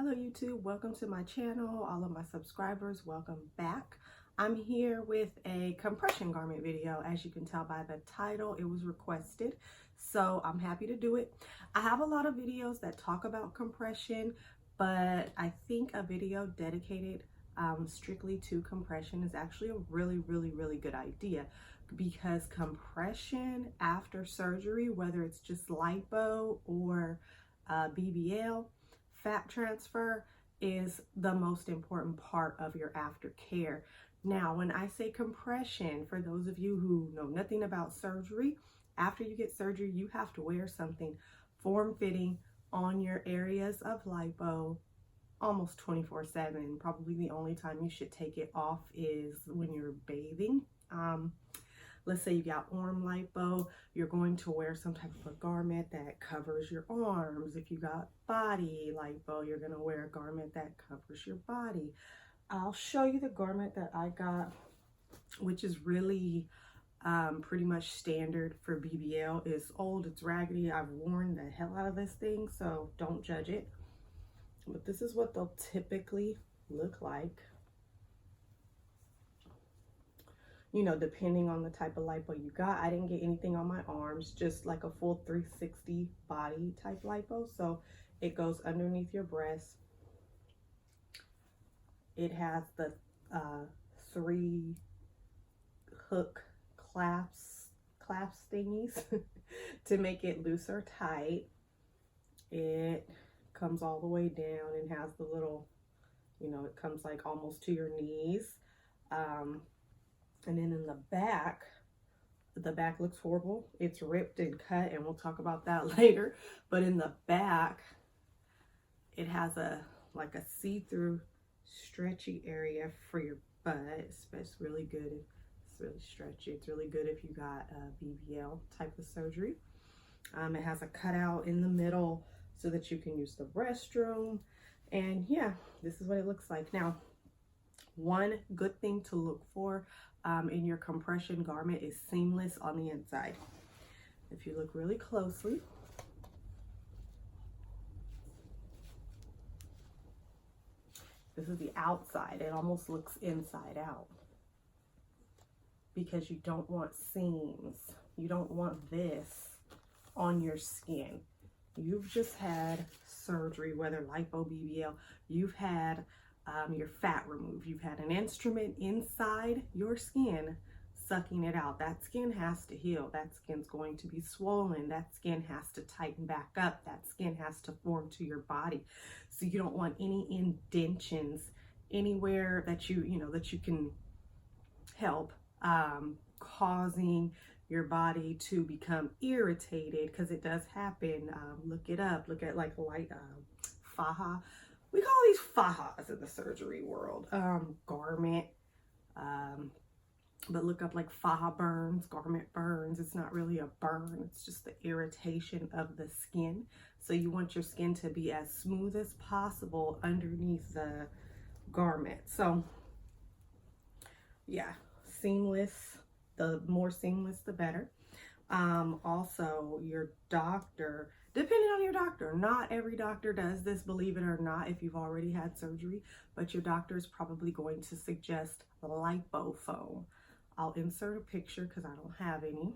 Hello YouTube, welcome to my channel. All of my subscribers, welcome back. I'm here with a compression garment video. As you can tell by the title, it was requested, so I'm happy to do it. I have a lot of videos that talk about compression, but I think a video dedicated strictly to compression is actually a really good idea, because compression after surgery, whether it's just lipo or BBL, fat transfer, is the most important part of your aftercare. Now, when I say compression, for those of you who know nothing about surgery, after you get surgery, you have to wear something form-fitting on your areas of lipo almost 24/7. Probably the only time you should take it off is when you're bathing. Let's say you got arm lipo, you're going to wear some type of a garment that covers your arms. If you got body lipo, you're going to wear a garment that covers your body. I'll show you the garment that I got, which is really pretty much standard for BBL. It's old, it's raggedy. I've worn the hell out of this thing, so don't judge it. But this is what they'll typically look like. You know, depending on the type of lipo you got. I didn't get anything on my arms, just like a full 360 body type lipo. So it goes underneath your breast. It has the 3 hook clasp thingies to make it loose or tight. It comes all the way down and has the little, you know, it comes like almost to your knees. And then in the back looks horrible. It's ripped and cut, and we'll talk about that later. But in the back, it has like a see-through stretchy area for your butt. It's really good. It's really stretchy. It's really good if you got a BBL type of surgery. It has a cutout in the middle so that you can use the restroom. And yeah, this is what it looks like. Now, one good thing to look for in your compression garment is seamless on the inside. If you look really closely, this is the outside. It almost looks inside out, because you don't want seams. You don't want this on your skin. You've just had surgery, whether lipo, BBL, you've had your fat removed. You've had an instrument inside your skin sucking it out. That skin has to heal. That skin's going to be swollen. That skin has to tighten back up. That skin has to form to your body. So you don't want any indentions anywhere that you can help, causing your body to become irritated, because it does happen. Look it up. Look at like Faja. We call these Fajas in the surgery world, garment, but look up like Faja burns, garment burns. It's not really a burn, it's just the irritation of the skin. So you want your skin to be as smooth as possible underneath the garment. So yeah, seamless, the more seamless the better. Also, your doctor, depending on your doctor, not every doctor does this, believe it or not, if you've already had surgery, but your doctor is probably going to suggest lipo foam. I'll insert a picture because I don't have any.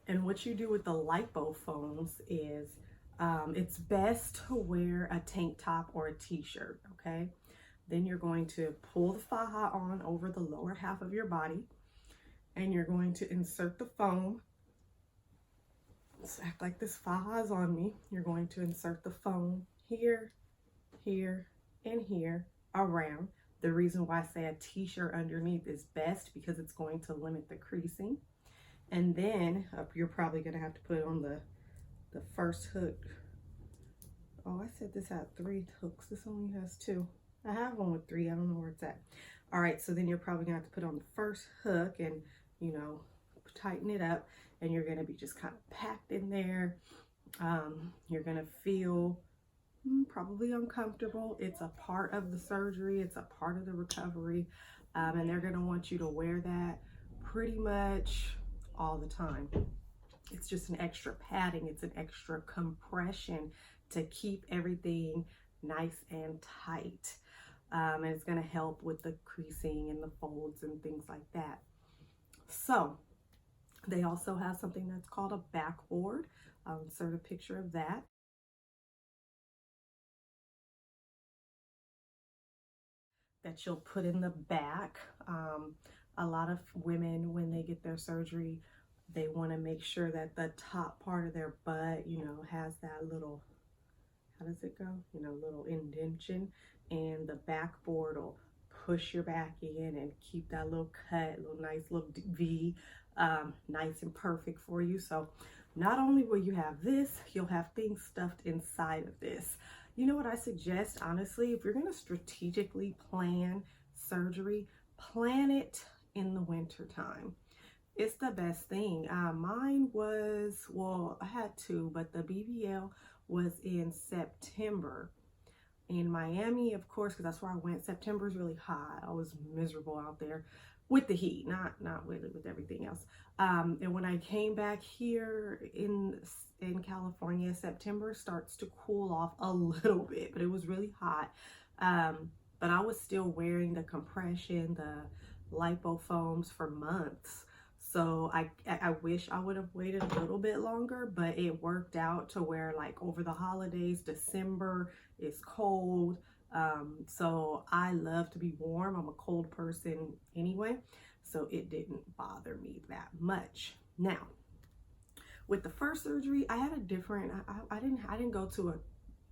And what you do with the lipo foams is it's best to wear a tank top or a t-shirt, okay? Then you're going to pull the faja on over the lower half of your body, and you're going to insert the foam. Let's act like this faja is on me. You're going to insert the foam here, here, and here around. The reason why I say a t-shirt underneath is best because it's going to limit the creasing. And then you're probably going to have to put on the first hook. Oh, I said this had 3 hooks. This only has 2. I have one with 3. I don't know where it's at. All right, so then you're probably going to have to put on the first hook and, you know, tighten it up. And you're going to be just kind of packed in there. You're going to feel probably uncomfortable. It's a part of the surgery. It's a part of the recovery. And they're going to want you to wear that pretty much all the time. It's just an extra padding. It's an extra compression to keep everything nice and tight. And it's going to help with the creasing and the folds and things like that. So they also have something that's called a backboard. I'll insert a picture of that. That you'll put in the back. A lot of women, when they get their surgery, they want to make sure that the top part of their butt, you know, has that little, how does it go? You know, little indentation, and the backboard will push your back in and keep that little cut, little nice little V, nice and perfect for you. So not only will you have this, you'll have things stuffed inside of this. You know what I suggest, honestly, if you're going to strategically plan surgery, plan it in the winter time. It's the best thing. Mine was, well, I had two, but the BBL was in September. In Miami, of course, because that's where I went. September is really hot. I was miserable out there with the heat, not really with everything else. And when I came back here in California, September starts to cool off a little bit, but it was really hot. But I was still wearing the compression, the lipo foams for months. So I wish I would have waited a little bit longer, but it worked out to where, like, over the holidays, December is cold. So I love to be warm. I'm a cold person anyway, so it didn't bother me that much. Now, with the first surgery, I had a different, I didn't go to a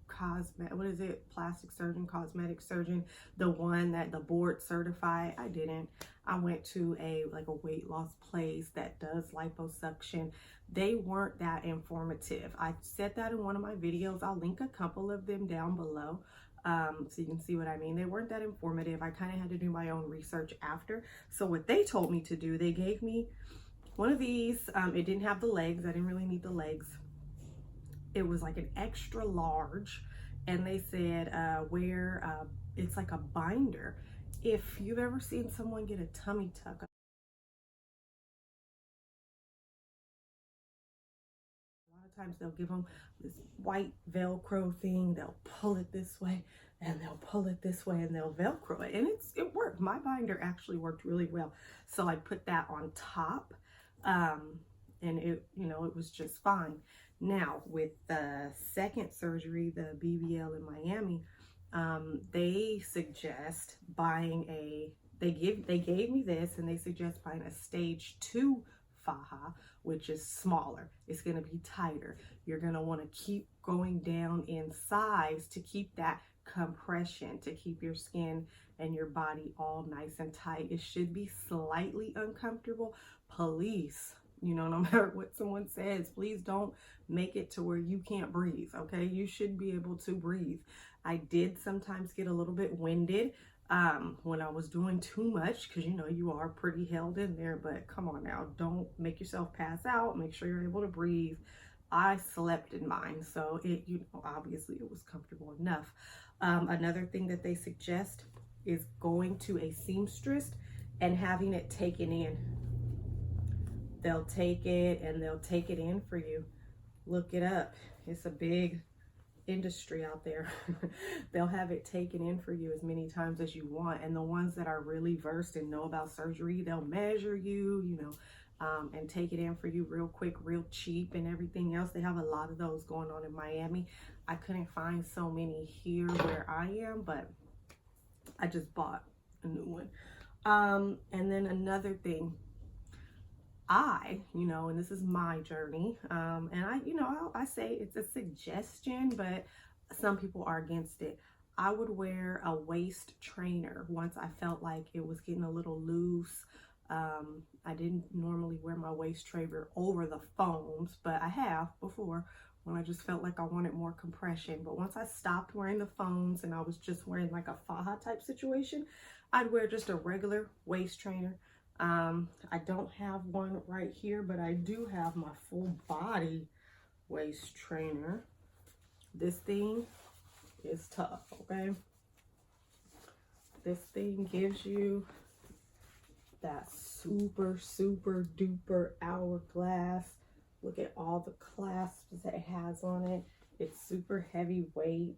plastic surgeon, cosmetic surgeon, the one that the board certified. I didn't. I went to a weight loss place that does liposuction. They weren't that informative. I said that in one of my videos. I'll link a couple of them down below, so you can see what I mean. They weren't that informative. I kind of had to do my own research after. So what they told me to do, they gave me one of these. It didn't have the legs. I didn't really need the legs. It was like an extra large, and they said it's like a binder. If you've ever seen someone get a tummy tuck, a lot of times they'll give them this white Velcro thing. They'll pull it this way and they'll pull it this way and they'll Velcro it, and it worked. My binder actually worked really well, so I put that on top, and it was just fine. Now, with the second surgery, the BBL in Miami, they suggest buying they gave me this, and they suggest buying a stage 2 Faja, which is smaller. It's going to be tighter. You're going to want to keep going down in size to keep that compression, to keep your skin and your body all nice and tight. It should be slightly uncomfortable. Please, no matter what someone says, please don't make it to where you can't breathe, okay? You should be able to breathe. I did sometimes get a little bit winded when I was doing too much, because you are pretty held in there, but come on now, don't make yourself pass out. Make sure you're able to breathe. I slept in mine, so obviously it was comfortable enough. Another thing that they suggest is going to a seamstress and having it taken in. They'll take it and they'll take it in for you. Look it up. It's a big industry out there. They'll have it taken in for you as many times as you want. And the ones that are really versed and know about surgery, they'll measure you, and take it in for you real quick, real cheap, and everything else. They have a lot of those going on in Miami. I couldn't find so many here where I am, but I just bought a new one. And then another thing, and this is my journey, and I say it's a suggestion, but some people are against it. I would wear a waist trainer once I felt like it was getting a little loose. I didn't normally wear my waist trainer over the foams, but I have before when I just felt like I wanted more compression. But once I stopped wearing the foams and I was just wearing like a Faja type situation, I'd wear just a regular waist trainer. I don't have one right here, but I do have my full body waist trainer. This thing is tough, okay? This thing gives you that super, super duper hourglass. Look at all the clasps that it has on it. It's super heavyweight.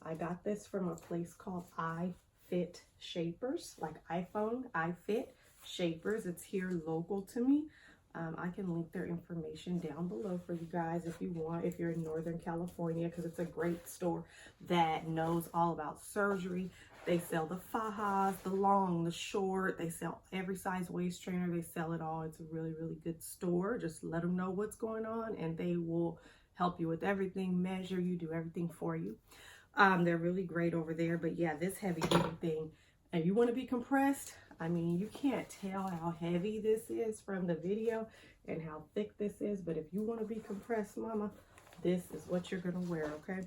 I got this from a place called Ifit Shapers, like iPhone, Ifit Shapers. It's here local to me. I can link their information down below for you guys if you want, if you're in Northern California, because it's a great store that knows all about surgery. They sell the Fajas, the long, the short. They sell every size waist trainer. They sell it all. It's a really, really good store. Just let them know what's going on and they will help you with everything, measure you, do everything for you. They're really great over there. But yeah, this heavy duty thing, and you want to be compressed, I mean, you can't tell how heavy this is from the video and how thick this is, but if you want to be compressed, mama, this is what you're going to wear, okay?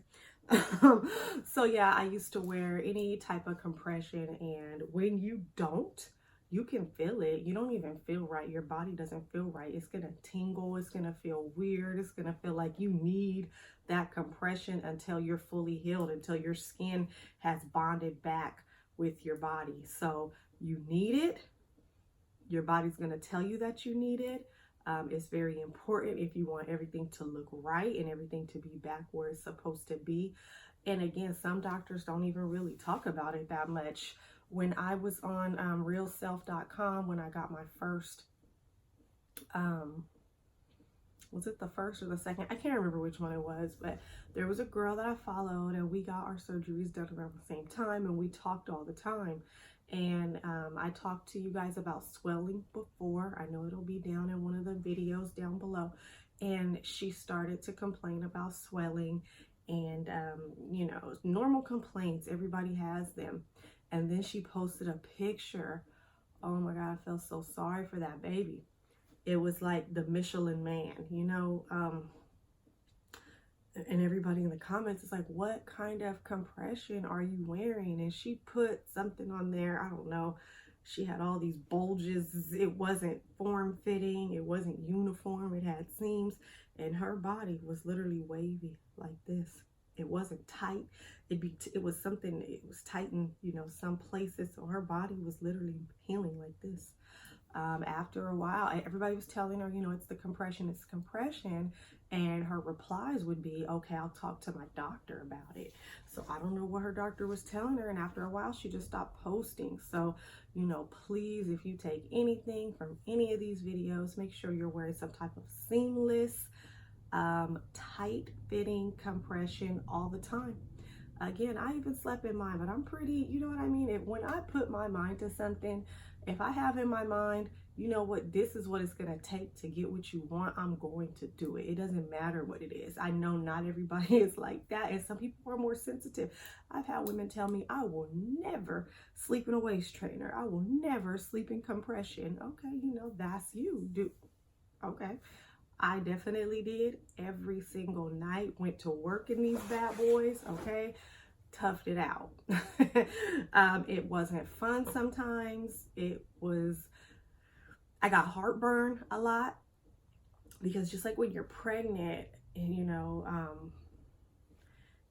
So yeah, I used to wear any type of compression, and when you don't, you can feel it. You don't even feel right. Your body doesn't feel right. It's going to tingle. It's going to feel weird. It's going to feel like you need that compression until you're fully healed, until your skin has bonded back with your body. So you need it. Your body's going to tell you that you need it. It's very important if you want everything to look right and everything to be back where it's supposed to be. And again, some doctors don't even really talk about it that much. When I was on realself.com, when I got my first, was it the first or the second? I can't remember which one it was, but there was a girl that I followed and we got our surgeries done around the same time and we talked all the time. And I talked to you guys about swelling before. I know it'll be down in one of the videos down below. And she started to complain about swelling and, you know, normal complaints. Everybody has them. And then she posted a picture. Oh my God, I felt so sorry for that baby. It was like the Michelin Man, you know, and everybody in the comments is like, what kind of compression are you wearing? And she put something on there. I don't know. She had all these bulges. It wasn't form-fitting. It wasn't uniform. It had seams. And her body was literally wavy like this. It wasn't tight. It was something, it was tight in, you know, some places. So her body was literally healing like this. After a while, everybody was telling her, you know, it's the compression, it's compression. And her replies would be, okay, I'll talk to my doctor about it. So I don't know what her doctor was telling her. And after a while, she just stopped posting. So, you know, please, if you take anything from any of these videos, make sure you're wearing some type of seamless, tight fitting compression all the time. Again, I even slept in mine, but I'm pretty, you know what I mean? When I put my mind to something, if I have in my mind, you know what, this is what it's going to take to get what you want, I'm going to do it. It doesn't matter what it is. I know not everybody is like that, and some people are more sensitive. I've had women tell me, I will never sleep in a waist trainer. I will never sleep in compression. Okay, you know, that's you. Okay. I definitely did every single night, went to work in these bad boys, okay, toughed it out. It wasn't fun sometimes. I got heartburn a lot because just like when you're pregnant and, you know,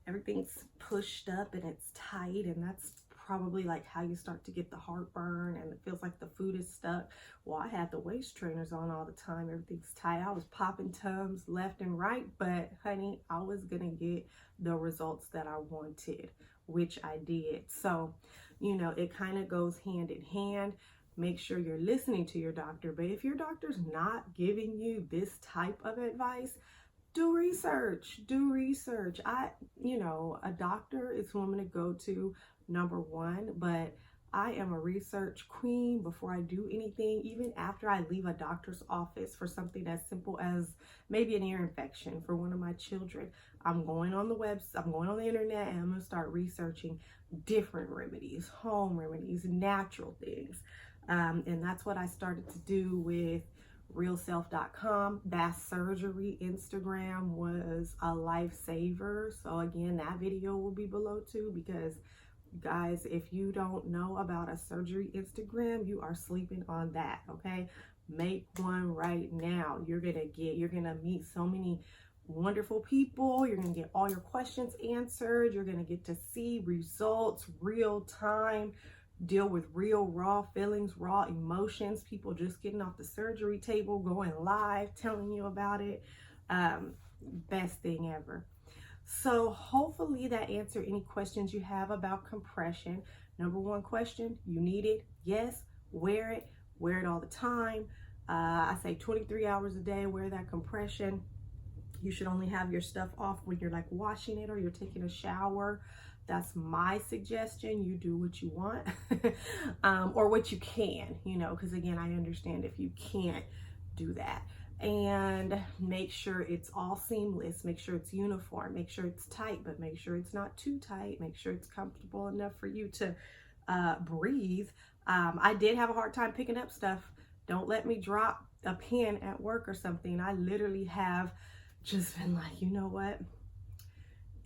everything's pushed up and it's tight, and that's probably like how you start to get the heartburn and it feels like the food is stuck. Well, I had the waist trainers on all the time. Everything's tight. I was popping Tums left and right, but honey, I was gonna get the results that I wanted, which I did. So, you know, it kind of goes hand in hand. Make sure you're listening to your doctor, but if your doctor's not giving you this type of advice, do research. You know, a doctor is who I'm going to go to, number one, but I am a research queen before I do anything, even after I leave a doctor's office for something as simple as maybe an ear infection for one of my children. I'm going on the internet, and I'm going to start researching different remedies, home remedies, natural things. And that's what I started to do with realself.com. That surgery Instagram was a lifesaver. So again, that video will be below too, because guys, if you don't know about a surgery Instagram, you are sleeping on that. Okay, make one right now. You're gonna meet so many wonderful people. You're going to get all your questions answered. You're going to get to see results real time, deal with real raw feelings, raw emotions, people just getting off the surgery table, going live, telling you about it. Best thing ever. So hopefully that answered any questions you have about compression. Number one question, you need it? Yes. Wear it all the time. I say 23 hours a day, wear that compression. You should only have your stuff off when you're like washing it or you're taking a shower. That's my suggestion. You do what you want or what you can, you know, because again, I understand if you can't do that. And make sure it's all seamless, make sure it's uniform, make sure it's tight, but make sure it's not too tight, make sure it's comfortable enough for you to breathe. I did have a hard time picking up stuff. Don't let me drop a pen at work or something. I literally have just been like, you know what?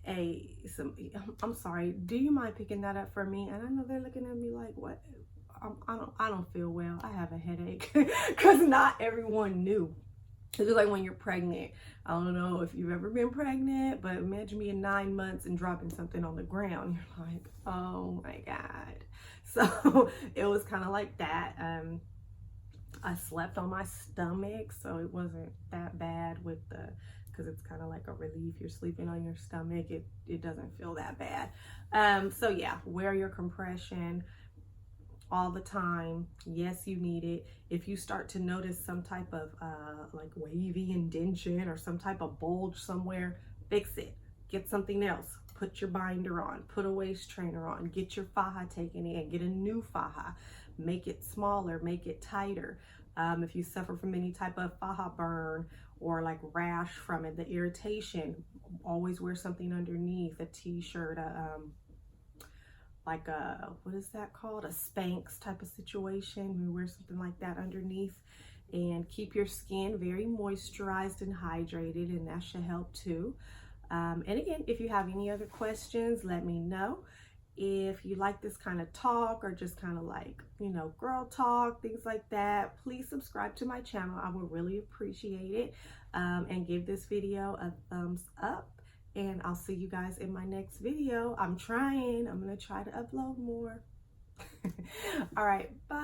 I'm sorry, do you mind picking that up for me? And I know they're looking at me like, what? I don't feel well. I have a headache because not everyone knew. It's just like when you're pregnant. I don't know if you've ever been pregnant, but imagine being 9 months and dropping something on the ground. You're like, oh my God. So it was kind of like that. I slept on my stomach, so it wasn't that bad with the, because it's kind of like a relief. You're sleeping on your stomach. It doesn't feel that bad. So yeah, wear your compression all the time. Yes, you need it. If you start to notice some type of like wavy indentation or some type of bulge somewhere, fix it. Get something else. Put your binder on. Put a waist trainer on. Get your faja taken in. Get a new faja. Make it smaller. Make it tighter. If you suffer from any type of faja burn or like rash from it, the irritation, always wear something underneath, a t-shirt, like a, what is that called? A Spanx type of situation. We wear something like that underneath, and keep your skin very moisturized and hydrated, and that should help too. And again, if you have any other questions, let me know. If you like this kind of talk or just kind of like, you know, girl talk, things like that, please subscribe to my channel. I would really appreciate it. And give this video a thumbs up. And I'll see you guys in my next video. I'm going to try to upload more. All right, bye.